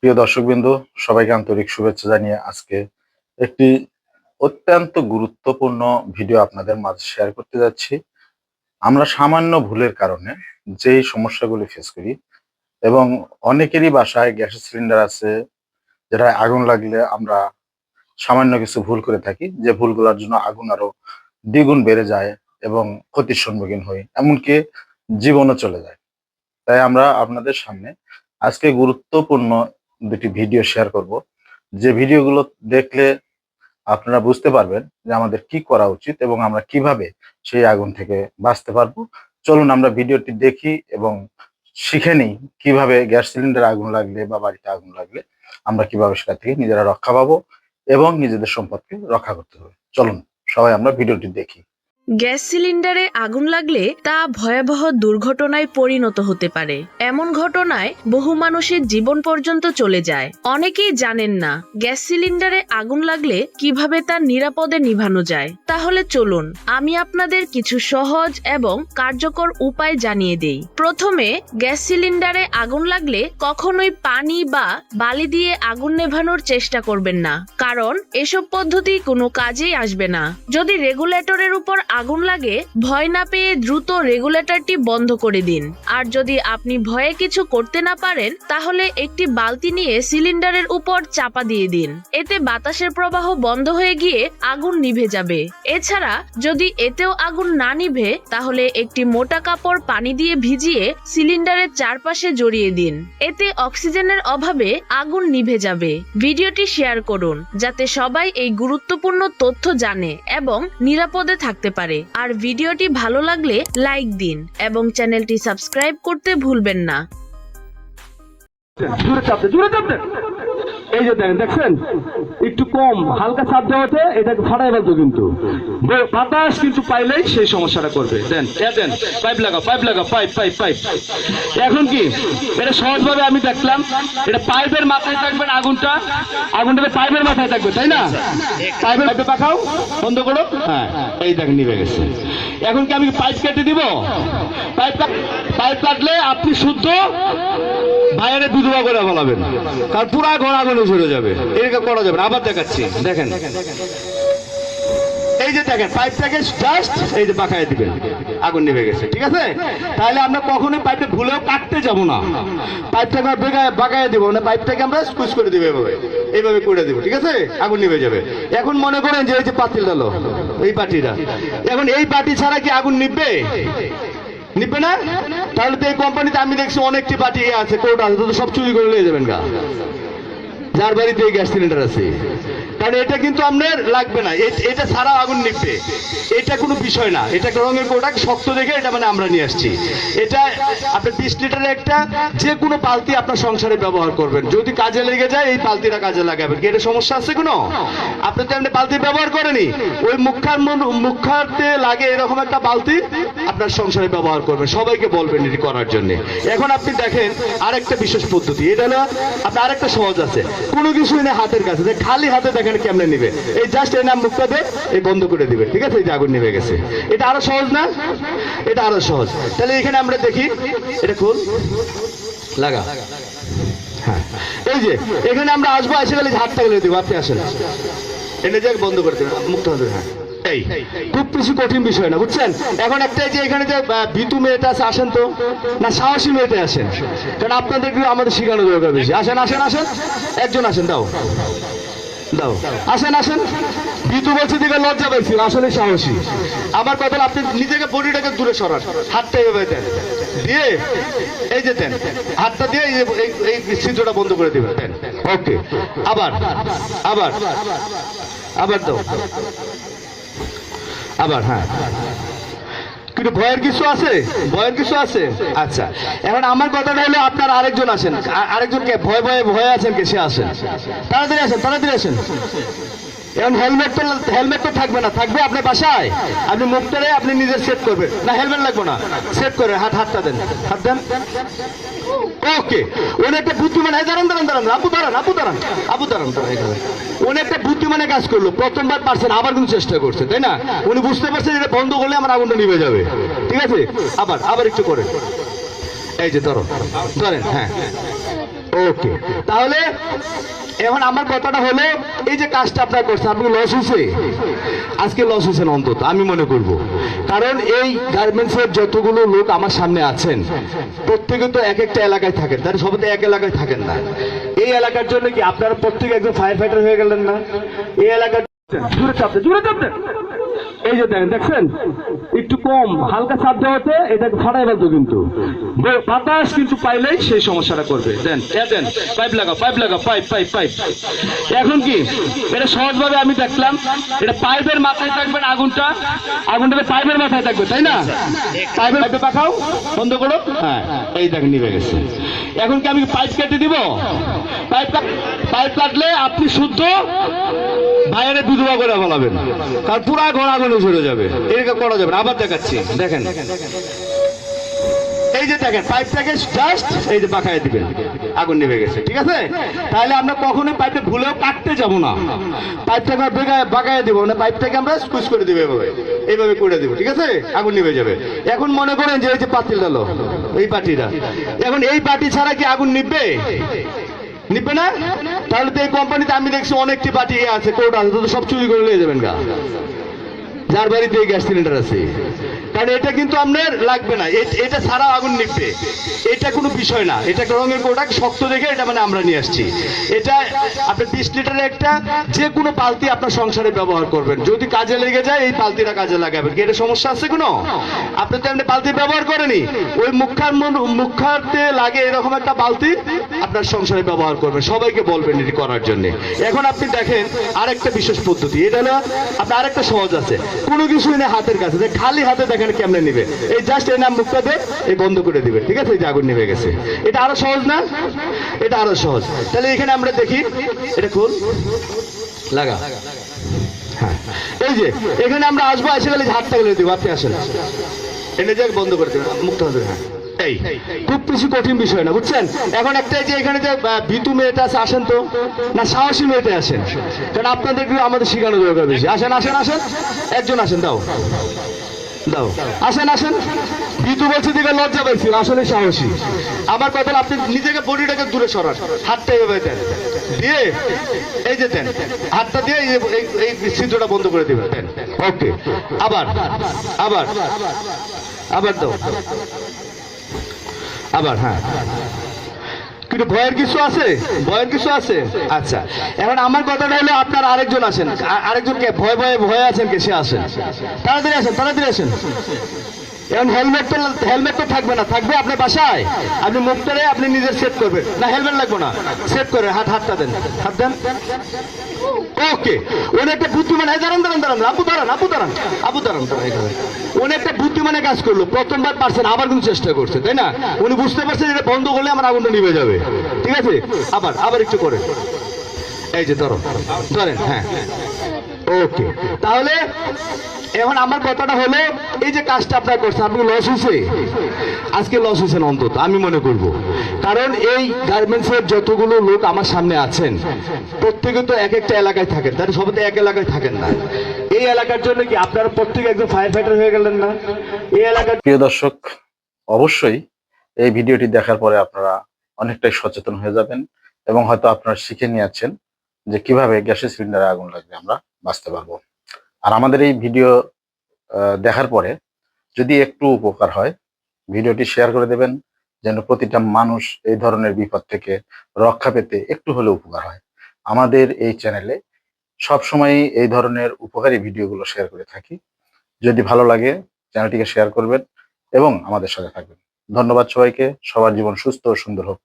প্রিয় দর্শকবৃন্দ, সবাইকে আন্তরিক শুভেচ্ছা জানিয়ে আজকে একটি অত্যন্ত গুরুত্বপূর্ণ ভিডিও আপনাদের মাঝে শেয়ার করতে যাচ্ছি। আমরা সামান্য ভুলের কারণে যেই সমস্যাগুলি ফেস করি, এবং অনেকেরই বাসায় গ্যাসের সিলিন্ডার আছে, যেটা আগুন লাগলে আমরা সামান্য কিছু ভুল করে থাকি, যে ভুলগুলোর জন্য আগুন আরো দ্বিগুণ বেড়ে যায় এবং ক্ষতির সম্মুখীন হই, এমনকি জীবনও চলে যায়। তাই আমরা আপনাদের সামনে আজকে গুরুত্বপূর্ণ দুটি ভিডিও শেয়ার করব, যে ভিডিওগুলো দেখলে আপনারা বুঝতে পারবেন যে আমাদের কি করা উচিত এবং আমরা কিভাবে সেই আগুন থেকে বাঁচতে পারবো। চলুন আমরা ভিডিওটি দেখি এবং শিখে নিই কিভাবে গ্যাস সিলিন্ডারে আগুন লাগলে বা বাড়িতে আগুন লাগলে আমরা কিভাবে সেটা থেকে নিজেরা রক্ষা পাবো এবং নিজেদের সম্পদকে রক্ষা করতে হবে। চলুন সবাই আমরা ভিডিওটি দেখি। গ্যাস সিলিন্ডারে আগুন লাগলে তা ভয়াবহ দুর্ঘটনায় পরিণত হতে পারে। এমন ঘটনায় বহু মানুষের জীবন পর্যন্ত চলে যায়। অনেকেই জানেন না গ্যাস সিলিন্ডারে আগুন লাগলে কিভাবে তা নিরাপদে নিভানো যায়। তাহলে চলুন আমি আপনাদের কিছু সহজ এবং কার্যকর উপায় জানিয়ে দেই। প্রথমে, গ্যাস সিলিন্ডারে আগুন লাগলে কখনোই পানি বা বালি দিয়ে আগুন নেভানোর চেষ্টা করবেন না, কারণ এসব পদ্ধতি কোনো কাজেই আসবে না। যদি রেগুলেটরের উপর আগুন লাগে, ভয় না পেয়ে দ্রুত রেগুলেটরটি বন্ধ করে দিন। আর যদি আপনি ভয়ে কিছু করতে না পারেন, তাহলে একটি বালতি নিয়ে সিলিন্ডারের উপর চাপা দিয়ে দিন। এতে বাতাসের প্রবাহ বন্ধ হয়ে গিয়ে আগুন নিভে যাবে। এছাড়া যদি এতেও আগুন না নিভে, তাহলে একটি মোটা কাপড় পানি দিয়ে ভিজিয়ে সিলিন্ডারের চারপাশে জড়িয়ে দিন। এতে অক্সিজেনের অভাবে আগুন নিভে যাবে। ভিডিওটি শেয়ার করুন যাতে সবাই এই গুরুত্বপূর্ণ তথ্য জানে এবং নিরাপদে থাকতে পারে। আর ভিডিওটি ভালো লাগলে লাইক দিন এবং চ্যানেলটি সাবস্ক্রাইব করতে ভুলবেন না। এই যে দেখছেন একটু কম হালকা চাপ দেওয়াতে এটাকে ফাটাই ফেলতো, কিন্তু বাতাস কিন্তু পাইলেই সেই সমস্যাটা করবে। দেন পাইপ লাগাও, পাইপ লাগাও, পাইপ পাইপ পাইপ। এখন কি এটা সহজভাবে আমি দেখলাম, এটা পাইপের মাথায় থাকবেন, আগুনটা পাইপের মাথায় থাকবে, তাই না? পাইপে পাকাও, বন্ধ করো। হ্যাঁ, এই দেখ নিভে গেছে। এখন কি আমি পাইপ কেটে দিব? পাইপ কাটলে আপনি শুদ্ধ বাইরে বিধবা করে ফেলাবেন, কারণ পুরা ঘর আগুনে ঝরে যাবে। এরকম করা যাবে না। আবার দেখাচ্ছি, দেখেন এই যে দেখেন পাইপটাকে জাস্ট এই যে পাকায় দিবেন, আগুন নিভে গেছে। ঠিক আছে? তাহলে আমরা কখনোই পাইপটা ভুলেও কাটতে যাব না, পাইপটাকে বাগায় দিব না, পাইপটাকে আমরা স্কুইজ করে দিব, এইভাবে করে দিব। ঠিক আছে? আগুন নিভে যাবে। এখন মনে করেন যে এই যে পাতিল ডালো, এই পাটিটা, এখন এই পাটি ছাড়া কি আগুন নিভবে? নিবে না। তাহলে তো এই কোম্পানিতে আমি দেখছি অনেকটি পার্টি আছে, কোর্ট আছে, তো সব চুরি করে নিয়ে যাবেন গা, যার বাড়িতে এই গ্যাস সিলিন্ডার আছে। কারণ এটা কিন্তু আপনার লাগবে না, এটা ছাড়া আগুন নিবে, এটা কোনো বিষয় না। এটা রঙের প্রোডাক্ট, শক্ত দেখে এটা মানে আমরা নিয়ে আসছি। এটা আপনার 20 লিটারের একটা যে কোনো বালতি আপনার সংসারে ব্যবহার করবেন। যদি কাজে লেগে যায় এই বালতিটা কাজে লাগাবেন। কি এটা সমস্যা আছে কোনো? আপনি তো এমনি বালতি ব্যবহার করেনি, ওই মুখাতে লাগে এরকম একটা বালতি আপনার সংসারে ব্যবহার করবেন। সবাইকে বলবেন এটি করার জন্য। এখন আপনি দেখেন আরেকটা বিশেষ পদ্ধতি, এটা হলো আপনার আরেকটা সহজ আছে, কোনো কিছুই না হাতের কাছে, খালি হাতে দেখেন কেমনে নিবে। এই জাস্ট এই নাম মুখটা দিয়ে এই বন্ধ করে দিবে। ঠিক আছে? এই যে আগুন নিভে গেছে। এটা আরো সহজ না? এটা আরো সহজ। তাহলে এখানে আমরা দেখি, এটা খুল লাগা। হ্যাঁ, এই যে এখানে আমরা আসবো, এসে গেলে হাতটা গেলে দিব। আপনি আসেন, এনে যে বন্ধ করে দেবেন মুখটা। হ্যাঁ, এই খুব বেশি কঠিন বিষয় না, বুঝছেন? এখন একটা যে এখানে যে ভীতু মেয়েটা আছে, আসেন তো, না সাহসী মেয়েটা আসেন, কারণ আপনাদের আমাদের শিখানো দরকার বেশি। আসেন আসেন আসেন, একজন আসেন, দাও দাও, আসেন আসেন। ভীতু বলছে দিকে লজ্জা পাইছি, আসলে সাহসী। আমার কথা, আপনি নিজেকে বডিটাকে দূরে সরান, হাতটা এভাবে দেন, দিয়ে এই যে দেন, হাতটা দিয়ে এই ছিদ্রটা বন্ধ করে দিবেন। দেন, ওকে। আবার আবার আবার দাও, আবার। হ্যাঁ, কিন্তু ভয়ের কিছু আছে? ভয়ের কিছু আছে? আচ্ছা, এখন আমার কথাটা হলো আপনার আরেকজন আসেন, আরেকজনকে ভয়ে আছেন কে? সে আসেন, তাড়াতাড়ি আসেন, তাড়াতাড়ি আসেন। এখন হেলমেট তো থাকবে না, থাকবে আপনার বাসায়, আপনি মুখটারে আপনি নিজের সেট করবেন না, হেলমেট লাগবে না, সেট করে হাতটা দেন, হাত দেন। ওকে, উনি একটা বুদ্ধিমান, দাঁড়ান দাঁড়ান দাঁড়ান, আপু দাঁড়ান, আপু দাঁড়ান, আপু দাঁড়ান, উনি একটা বুদ্ধিমানের কাজ করলো। প্রথমবার পারছেন, আবার কিন্তু চেষ্টা করছে, তাই না? উনি বুঝতে পারছেন এটা বন্ধ করলে আমার আগুনটা নিভে যাবে। ঠিক আছে? আবার একটু করেন, এই যে ধরেন। হ্যাঁ, ওকে, তাহলে এখন আমার কথাটা হলো, এই যে কাজটা আপনারা করছেন, আপনি লস হয়েছে, আজকে লস হয়েছেন অন্তত আমি মনে করব। কারণ এই গার্মেন্টসের যতগুলো লোক আমার সামনে আছেন, প্রত্যেকে তো এক একটা এলাকায় থাকেন, তারা সবাই তো এক এলাকায় থাকেন না। এই এলাকার জন্য কি আপনারা প্রত্যেকে একজন ফায়ার ফাইটার হয়ে গেলেন না? এই এলাকার জোরে চাপতে, জোরে চাপতে, এই যে দেখেন, দেখছেন একটু কম হালকা চাপ দেওয়াতে এটাকে ফাটাই ফেলতো, কিন্তু বাতাস কিন্তু পাইলেই সেই সমস্যাটা করবে। দেন দেন, পাইপ লাগাও, পাইপ লাগাও, পাইপ পাইপ পাইপ। এখন কি এটা সহজভাবে আমি দেখলাম, এটা পাইপের মাথায় থাকবে না, আগুনটা পাইপের মাথায় থাকবে, তাই না? পাইপে পাকাও, বন্ধ করো, হ্যাঁ এই দেখেন নিভে গেছে। এখন কি আমি পাইপ কেটে দিব? পাইপ কাটলে আপনি শুদ্ধ বাইরে বিধবা করে ফেলাবেন, কারণ পুরা ঘর আগুনে ঝরে যাবে, এরকম করা যাবে না। আবার দেখাচ্ছি, দেখেন এই যে দেখেন পাইপটাকে জাস্ট এই যে বাঁকায় দিবেন, আগুন নিভে গেছে, ঠিক আছে? তাহলে আমরা কখনোই পাইপে ভুলেও কাটতে যাব না, পাইপটাকে বাঁকায় দিব না, পাইপটাকে আমরা স্কুইজ করে দিব, এইভাবে করে দিব, ঠিক আছে? আগুন নিভে যাবে। এখন মনে করেন যে এই যে পাতিল ডালো, এই পাটিটা, এখন এই পাটি ছাড়া কি আগুন নিভবে? নিবে না। তাহলে তো এই কোম্পানিতে আমি দেখছি অনেকটি পার্টি আছে, কোর্ট আছে, তো সব চুরি করে নিয়ে যাবেন গা, যার বাড়িতে গ্যাস সিলিন্ডার আছে। কারণ এটা কিন্তু আপনার লাগবে না, এটা ছাড়া আগুন নিবে, এটা কোনো বিষয় না। এটা একটা রঙের প্রোডাক্ট, শক্ত দেখে এটা মানে আমরা নিয়ে আসছি। এটা আপনার 20 লিটারের একটা যে কোনো বালতি আপনার সংসারে ব্যবহার করবেন, যদি কাজে লেগে যায় এই বালতিটা কাজে লাগাবেন। কি এটা সমস্যা আছে কোনো? আপনি তো এমনি বালতি ব্যবহার করেনি, ওই মুখাতে লাগে এরকম একটা বালতি আপনার সংসারে ব্যবহার করবেন, সবাইকে বলবেন এটি করার জন্য। এখন আপনি দেখেন আরেকটা বিশেষ পদ্ধতি, এটা হলো আপনার আরেকটা সহজ আছে, কোনো কিছু এনে হাতের কাছে, যে খালি হাতে দেখেন কেমনে নিবে, এই জাস্ট এর নাম মুখটা দিয়ে এই বন্ধ করে দিবে, ঠিক আছে? এই যে আগুন নিভে গেছে। এটা আরো সহজ না? এটা আরো সহজ। তাহলে এখানে আমরা দেখি, এটা খুল লাগা, হ্যাঁ এই যে এখানে আমরা আসবো, এসে গেলে হাতটা গেলে দিব, আপনি আসেন, এনে যাক বন্ধ করে দেবেন মুখটা, হ্যাঁ এই খুব বেশি কঠিন বিষয় না, বুঝছেন? এখন একটা যে এখানে যে ভিতু মেয়েটা আছে, আসেন তো, না সাহসী মেয়েটা আসেন, কারণ আপনাদের আমাদের শিখানো দরকার বেশি। আসেন আসেন আসেন, একজন আসেন, দাও দাও, আসেন আসেন। ভিতু বলছে দিকে লজ্জা পাইছিল, আসলে সাহসী। আমার কথা, আপনি নিজেকে বডিটাকে দূরে সরান, হাতটা এভাবে দেন, দিয়ে এই যে দেন, হাতটা দিয়ে এই ছিদ্রটা বন্ধ করে দিবেন, দেন, ওকে। আবার আবার আবার দাও, আবার, হ্যাঁ। কিন্তু ভয়ের কিছু আছে? ভয়ের কিছু আছে? আচ্ছা, এখন আমার কথাটা হলো, আপনার আরেকজন আসেন, আরেকজনকে ভয়ে আছেন কে? সে আসেন, তাড়াতাড়ি আসেন, তাড়াতাড়ি আসেন। এখন হেলমেট তো থাকবে না, থাকবে আপনার বাসায়, আপনি মুখটারে আপনি নিজের সেট করবেন না, হেলমেট লাগবে না, সেট করে হাতটা দেন, হাত দেন, ওকে। উনি একটা বুদ্ধিমান, দাঁড়ান দাঁড়ান দাঁড়ান, আপু দাঁড়ান, আপু দাঁড়ান, আপু দাঁড়ান, উনি একটা বুদ্ধিমানের কাজ করলো, প্রথমবার পারছেন, আবার কিন্তু চেষ্টা করছে, তাই না? উনি বুঝতে পারছেন এটা বন্ধ করলে আমার আগুনটা নিভে যাবে, ঠিক আছে? আবার আবার একটু করে, এই যে ধরো, ধরেন, হ্যাঁ ওকে। তাহলে এখন আমার কথাটা হলো, এই যে কাজটা আপনারা করছেন, আপনি লস হয়েছে, আজকে লস হয়েছেন অন্তত আমি মনে করব। কারণ এই গার্মেন্টসের যতগুলো লোক আমার সামনে আছেন, প্রত্যেকে তো এক একটা এলাকায় থাকেন, তারা সবাই তো এক এলাকায় থাকেন না। এই এলাকার জন্য কি আপনারা প্রত্যেকে একজন ফায়ার ফাইটার হয়ে গেলেন না? এই এলাকার প্রিয় দর্শক, অবশ্যই এই ভিডিওটি দেখার পরে আপনারা অনেকটাই সচেতন হয়ে যাবেন, এবং হয়তো আপনারা শিখে নিয়েছেন যে কিভাবে গ্যাসের সিলিন্ডারে আগুন লাগলে আমরা বাঁচতে পারবো। আর আমাদের এই ভিডিও দেখার পরে যদি একটু উপকার হয়, ভিডিওটি শেয়ার করে দেবেন, যেন প্রতিটা মানুষ এই ধরনের বিপদ থেকে রক্ষা পেতে একটু হলেও উপকার হয়। আমাদের এই চ্যানেলে সবসময় এই ধরনের উপকারী ভিডিওগুলো শেয়ার করে থাকি। যদি ভালো লাগে চ্যানেলটিকে শেয়ার করবেন এবং আমাদের সাথে থাকবেন। ধন্যবাদ সবাইকে। সবার জীবন সুস্থ ও সুন্দর হোক।